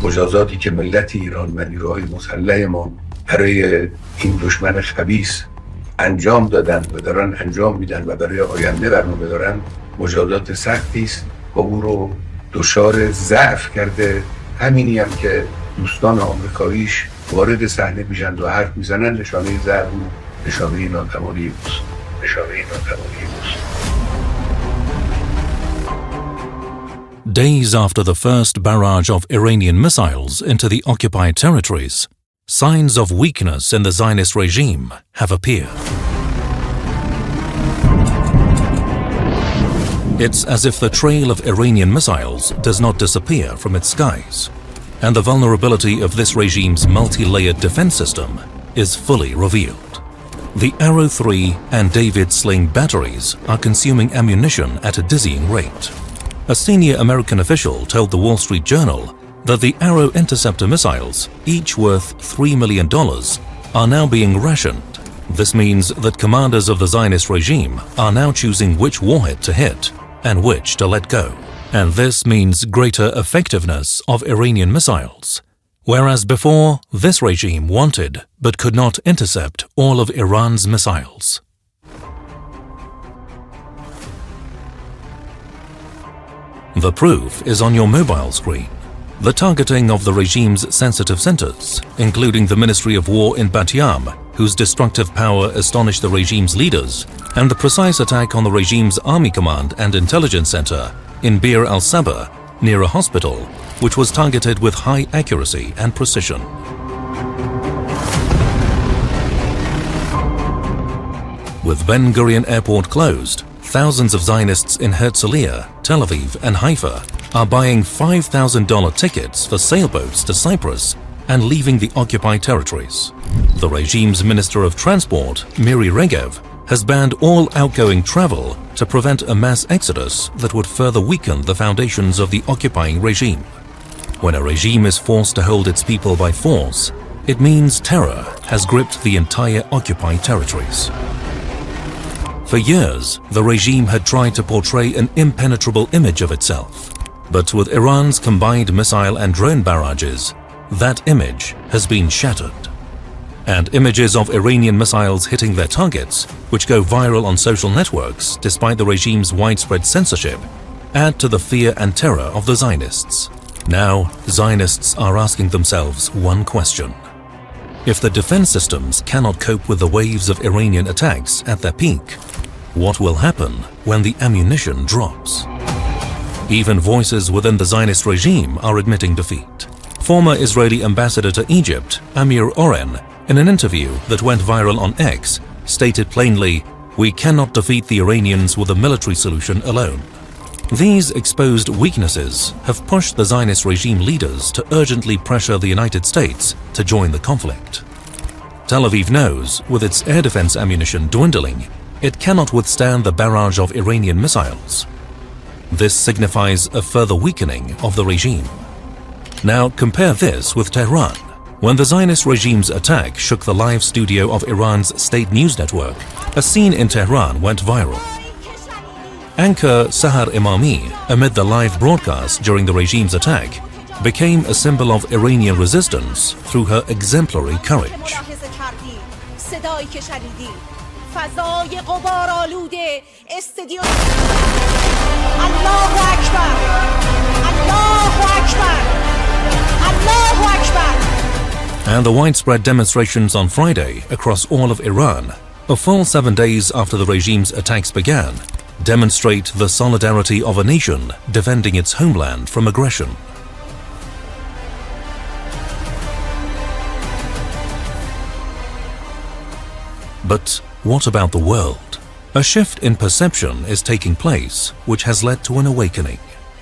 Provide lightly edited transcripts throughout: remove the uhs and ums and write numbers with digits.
مجازاتی که ملت ایران و نیروهای مسلح ما برای این دشمن خبیث انجام دادن و دارن انجام میدن و برای آینده برنامه دارن مجازات سختی است و او رو دچار ضعف کرده. همینی هم که دوستان آمریکاییش وارد صحنه میشن و حرف میزنن نشانه ضعف و نشانه ناتوانی اوست. Days after the first barrage of Iranian missiles into the occupied territories, signs of weakness in the Zionist regime have appeared. It's as if the trail of Iranian missiles does not disappear from its skies, and the vulnerability of this regime's multi-layered defense system is fully revealed. The Arrow 3 and David Sling batteries are consuming ammunition at a dizzying rate. A senior American official told the Wall Street Journal that the Arrow interceptor missiles, each worth $3 million, are now being rationed. This means that commanders of the Zionist regime are now choosing which warhead to hit and which to let go. And this means greater effectiveness of Iranian missiles. Whereas before, this regime wanted but could not intercept all of Iran's missiles. The proof is on your mobile screen. The targeting of the regime's sensitive centers, including the Ministry of War in Bat Yam, whose destructive power astonished the regime's leaders, and the precise attack on the regime's Army Command and Intelligence Center in Bir al-Sabah, near a hospital, which was targeted with high accuracy and precision. With Ben Gurion Airport closed, thousands of Zionists in Herzliya, Tel Aviv and Haifa are buying $5,000 tickets for sailboats to Cyprus and leaving the occupied territories. The regime's Minister of Transport, Miri Regev, has banned all outgoing travel to prevent a mass exodus that would further weaken the foundations of the occupying regime. When a regime is forced to hold its people by force, it means terror has gripped the entire occupied territories. For years, the regime had tried to portray an impenetrable image of itself. But with Iran's combined missile and drone barrages, that image has been shattered. And images of Iranian missiles hitting their targets, which go viral on social networks despite the regime's widespread censorship, add to the fear and terror of the Zionists. Now, Zionists are asking themselves one question. If the defense systems cannot cope with the waves of Iranian attacks at their peak, what will happen when the ammunition drops? Even voices within the Zionist regime are admitting defeat. Former Israeli ambassador to Egypt, Amir Oren, in an interview that went viral on X, stated plainly, "We cannot defeat the Iranians with a military solution alone." These exposed weaknesses have pushed the Zionist regime leaders to urgently pressure the United States to join the conflict. Tel Aviv knows, with its air defense ammunition dwindling, it cannot withstand the barrage of Iranian missiles. This signifies a further weakening of the regime. Now compare this with Tehran. When the Zionist regime's attack shook the live studio of Iran's state news network, a scene in Tehran went viral. Anchor Sahar Imami, amid the live broadcast during the regime's attack, became a symbol of Iranian resistance through her exemplary courage. And the widespread demonstrations on Friday across all of Iran, a full 7 days after the regime's attacks began, demonstrate the solidarity of a nation defending its homeland from aggression. But what about the world? A shift in perception is taking place, which has led to an awakening.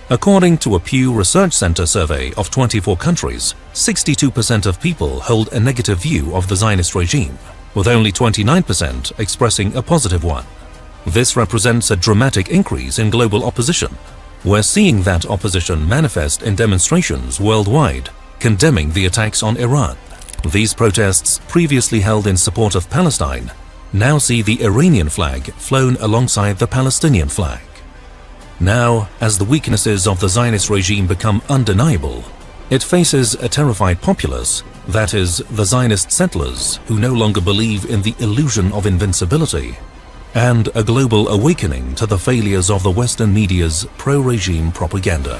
According to a Pew Research Center survey of 24 countries, 62% of people hold a negative view of the Zionist regime, with only 29% expressing a positive one. This represents a dramatic increase in global opposition. We're seeing that opposition manifest in demonstrations worldwide, condemning the attacks on Iran. These protests, previously held in support of Palestine, now see the Iranian flag flown alongside the Palestinian flag. Now, as the weaknesses of the Zionist regime become undeniable, It faces a terrified populace, that is, the Zionist settlers who no longer believe in the illusion of invincibility, and a global awakening to the failures of the Western media's pro-regime propaganda.